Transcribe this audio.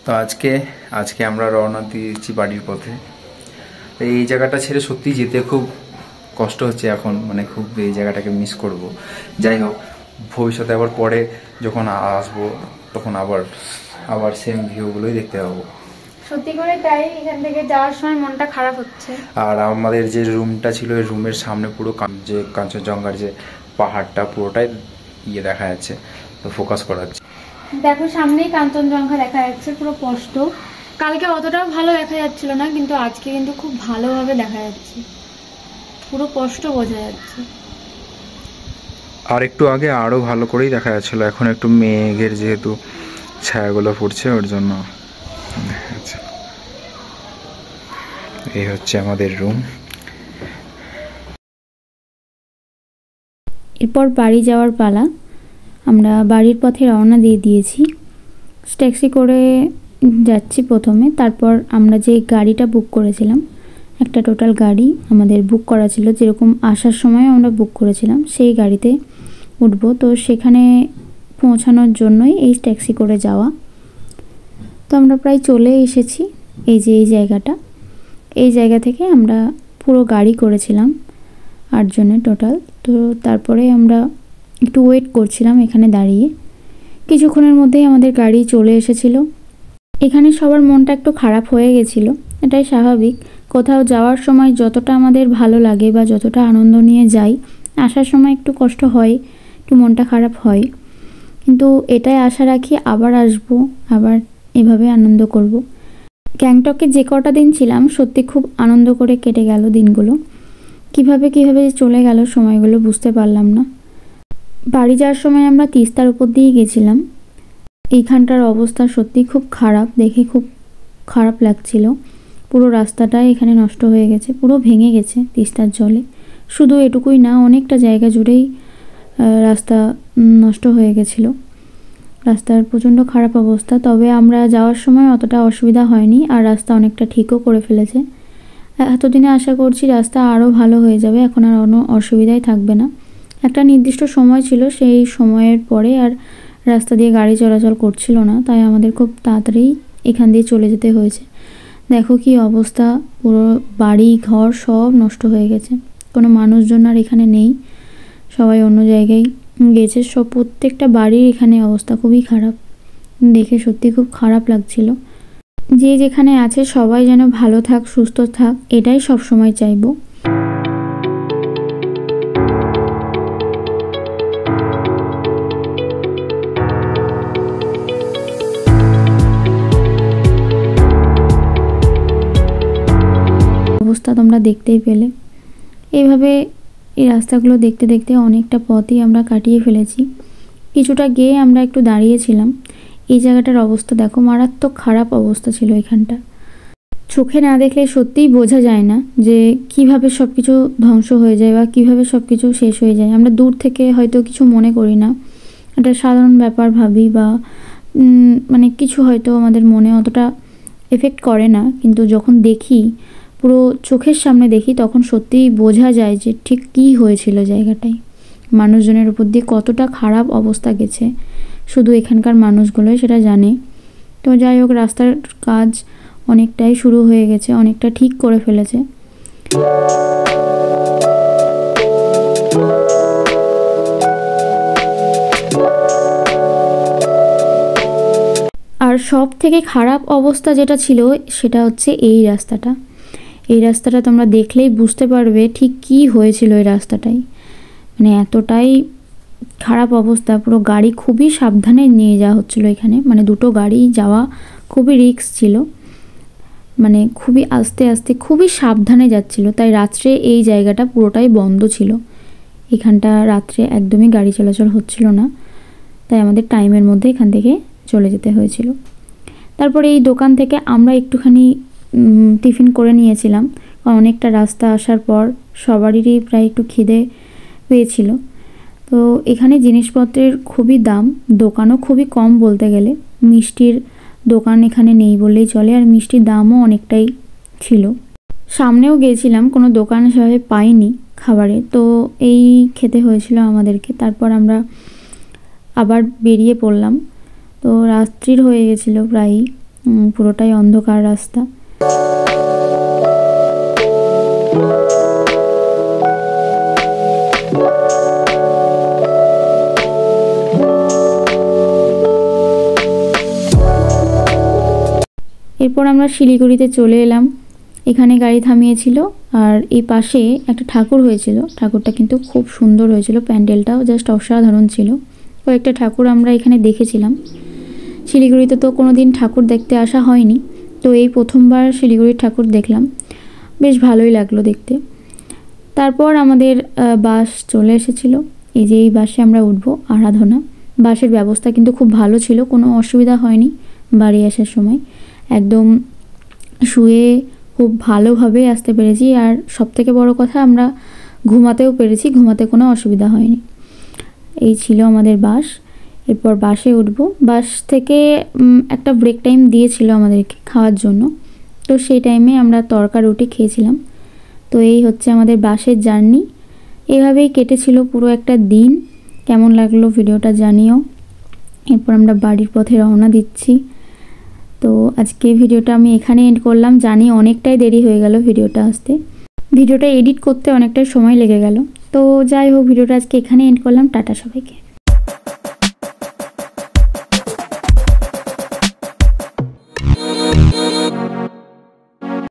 তো আজকে আজকে আমরা রওনা দিয়েছি বাড়ির পথে। এই জায়গাটা ছেড়ে সত্যি যেতে খুব কষ্ট হচ্ছে এখন, মানে খুব এই জায়গাটাকে মিস করব। যাই হোক, ভবিষ্যতে আবার পরে যখন আসবো তখন আবার সেম ভিউগুলোই দেখতে পাবো। সত্যি করে তাই, এখান থেকে যাওয়ার সময় মনটা খারাপ হচ্ছে। আর আমাদের যে রুমটা ছিল, এই রুমের সামনে পুরো যে কাঞ্চনজঙ্ঘার যে পাহাড়টা পুরোটাই দেখা যাচ্ছে, তো ফোকাস করা যাচ্ছে। দেখো সামনেই কাঞ্চনজঙ্ঘা দেখা যাচ্ছে পুরো স্পষ্ট। কালকে অতটাও ভালো দেখা যাচ্ছিল না, কিন্তু আজকে কিন্তু খুব ভালোভাবে দেখা যাচ্ছে, পুরো স্পষ্ট বোঝা যাচ্ছে। আর একটু আগে আরো ভালো করেই দেখা যাচ্ছিল, এখন একটু মেঘের যেহেতু ছায়াগুলো পড়ছে ওর জন্য দেখা যাচ্ছে। এই হচ্ছে আমাদের রুম। এরপর বাড়ি যাওয়ার পালা। আমরা বাড়ির পথে রওনা দিয়ে দিয়েছি। ট্যাক্সি করে যাচ্ছি প্রথমে, তারপর আমরা যে গাড়িটা বুক করেছিলাম, একটা টোটাল গাড়ি আমাদের বুক করা ছিল, যেরকম আসার সময় আমরা বুক করেছিলাম সেই গাড়িতে উঠবো। তো সেখানে পৌঁছানোর জন্যই এই ট্যাক্সি করে যাওয়া। তো আমরা প্রায় চলে এসেছি। এই যে এই জায়গাটা, এই জায়গা থেকে আমরা পুরো গাড়ি করেছিলাম 8 জনের টোটাল। তো তারপরে আমরা একটু ওয়েট করছিলাম এখানে দাঁড়িয়ে। কিছুক্ষণের মধ্যেই আমাদের গাড়ি চলে এসেছিল। এখানে সবার মনটা একটু খারাপ হয়ে গেছিলো, এটাই স্বাভাবিক। কোথাও যাওয়ার সময় যতটা আমাদের ভালো লাগে বা যতটা আনন্দ নিয়ে যাই, আসার সময় একটু কষ্ট হয়, একটু মনটা খারাপ হয়, কিন্তু এটাই আশা রাখি আবার আসবো, আবার এভাবে আনন্দ করব। গ্যাংটকে যে কটা দিন ছিলাম সত্যি খুব আনন্দ করে কেটে গেল দিনগুলো। কিভাবে চলে গেল সময়গুলো বুঝতে পারলাম না। বাড়ি যাওয়ার সময় আমরা তিস্তার উপর দিয়ে গেছিলাম। এইখানটার অবস্থা সত্যি খুব খারাপ, দেখে খুব খারাপ লাগছিল। পুরো রাস্তাটাই এখানে নষ্ট হয়ে গেছে, পুরো ভেঙে গেছে তিস্তার জলে। শুধু এটুকুই না, অনেকটা জায়গা জুড়েই রাস্তা নষ্ট হয়ে গেছিলো। রাস্তার প্রচণ্ড খারাপ অবস্থা। তবে আমরা যাওয়ার সময় অতটা অসুবিধা হয়নি, আর রাস্তা অনেকটা ঠিকও করে ফেলেছে। এতদিনে আশা করছি রাস্তা আরও ভালো হয়ে যাবে, এখন আর কোনো অসুবিধাই থাকবে না। একটা নির্দিষ্ট সময় ছিল, সেই সময়ের পরে আর রাস্তা দিয়ে গাড়ি চলাচল করছিল না, তাই আমাদের খুব তাড়াতাড়ি এখান দিয়ে চলে যেতে হয়েছে। দেখো কি অবস্থা, পুরো বাড়ি ঘর সব নষ্ট হয়ে গেছে, কোনো মানুষজন আর এখানে নেই, সবাই অন্য জায়গায় গেছে। সব প্রত্যেকটা বাড়ির এখানে অবস্থা খুবই খারাপ, দেখে সত্যি খুব খারাপ লাগছিল। যে যেখানে আছে সবাই যেন ভালো থাক, সুস্থ থাক, এটাই সব সময় চাইবো। অবস্থা তোমরা দেখতেই পেলে। এইভাবে এই রাস্তাগুলো দেখতে দেখতে অনেকটা পথই আমরা কাটিয়ে ফেলেছি। কিছুটা গিয়ে আমরা একটু দাঁড়িয়েছিলাম। এই জায়গাটার অবস্থা দেখো, মারাত্মক খারাপ অবস্থা ছিল এখানটা। চোখে না দেখলে সত্যিই বোঝা যায় না যে কিভাবে সব কিছু ধ্বংস হয়ে যায় বা কিভাবে সব কিছু শেষ হয়ে যায়। আমরা দূর থেকে হয়তো কিছু মনে করি না, এটা সাধারণ ব্যাপার ভাবি, বা মানে কিছু হয়তো আমাদের মনে অতটা এফেক্ট করে না, কিন্তু যখন দেখি, পুরো চোখের সামনে দেখি, তখন সত্যিই বোঝা যায় যে ঠিক কী হয়েছিল জায়গাটায়, মানুষজনের উপর দিয়ে কতটা খারাপ অবস্থা গেছে, শুধু এখানকার মানুষগুলোই সেটা জানে। তো যাই হোক, রাস্তার কাজ অনেকটাই শুরু হয়ে গেছে, অনেকটা ঠিক করে ফেলেছে। আর সব থেকে খারাপ অবস্থা যেটা ছিল সেটা হচ্ছে এই রাস্তাটা। এই রাস্তাটা তোমরা দেখলেই বুঝতে পারবে ঠিক কী হয়েছিল এই রাস্তাটাই, মানে এতটাই খারাপ অবস্থা। পুরো গাড়ি খুবই সাবধানে নিয়ে যাওয়া হচ্ছিলো এখানে, মানে দুটো গাড়ি যাওয়া খুবই রিস্ক ছিল, মানে খুবই আস্তে আস্তে খুবই সাবধানে যাচ্ছিল। তাই রাত্রে এই জায়গাটা পুরোটাই বন্ধ ছিল, এখানটা রাত্রে একদমই গাড়ি চলাচল হচ্ছিল না, তাই আমাদের টাইমের মধ্যে এখান থেকে চলে যেতে হয়েছিল। তারপরে এই দোকান থেকে আমরা একটুখানি টিফিন করে নিয়েছিলাম, কারণ অনেকটা রাস্তা আসার পর সবারই প্রায় একটু খিদে পেয়েছিল। তো এখানে জিনিসপত্রের খুবই দাম, দোকানও খুবই কম বলতে গেলে। মিষ্টির দোকান এখানে নেই বললেই চলে, আর মিষ্টির দামও অনেকটাই ছিল। সামনেও গেছিলাম, কোনো দোকান সেভাবে পাইনি খাবারে, তো এই খেতে হয়েছিল আমাদেরকে। তারপর আমরা আবার বেরিয়ে পড়লাম। তো রাত্রির হয়ে গেছিলো প্রায়ই, পুরোটাই অন্ধকার রাস্তা। এরপর আমরা শিলিগুড়িতে চলে এলাম। এখানে গাড়ি থামিয়েছিল আর এই পাশে একটা ঠাকুর হয়েছিল। ঠাকুরটা কিন্তু খুব সুন্দর হয়েছিল, প্যান্ডেলটাও জাস্ট অসাধারণ ছিল। কয়েকটা ঠাকুর আমরা এখানে দেখেছিলাম। শিলিগুড়িতে তো কোনো দিন ঠাকুর দেখতে আসা হয়নি, তো এই প্রথমবার শিলিগুড়ির ঠাকুর দেখলাম, বেশ ভালোই লাগলো দেখতে। তারপর আমাদের বাস চলে এসেছিল। এই যে এই বাসে আমরা উঠবো, আরাধনা। বাসের ব্যবস্থা কিন্তু খুব ভালো ছিল, কোনো অসুবিধা হয়নি বাড়ি আসার সময়। একদম শুয়ে খুব ভালোভাবে আসতে পেরেছি, আর সবথেকে বড় কথা আমরা ঘুমাতেও পেরেছি, ঘুমাতে কোনো অসুবিধা হয়নি। এই ছিল আমাদের বাস। এরপর বাসে উঠবো। বাস থেকে একটা ব্রেক টাইম দিয়েছিল আমাদেরকে খাওয়ার জন্য, তো সেই টাইমে আমরা তড়কা রুটি খেয়েছিলাম। তো এই হচ্ছে আমাদের বাসের জার্নি। এভাবেই কেটেছিল পুরো একটা দিন। কেমন লাগলো ভিডিওটা জানিও। এরপর আমরা বাড়ির পথে রওনা দিচ্ছি। তো আজকে ভিডিওটা আমি এখানে এন্ড করলাম। জানি অনেকটাই দেরি হয়ে গেল ভিডিওটা আসতে, ভিডিওটা এডিট করতে অনেকটাই সময় লেগে গেল। তো যাই হোক, ভিডিওটা আজকে এখানে এন্ড করলাম। টাটা সবাইকে।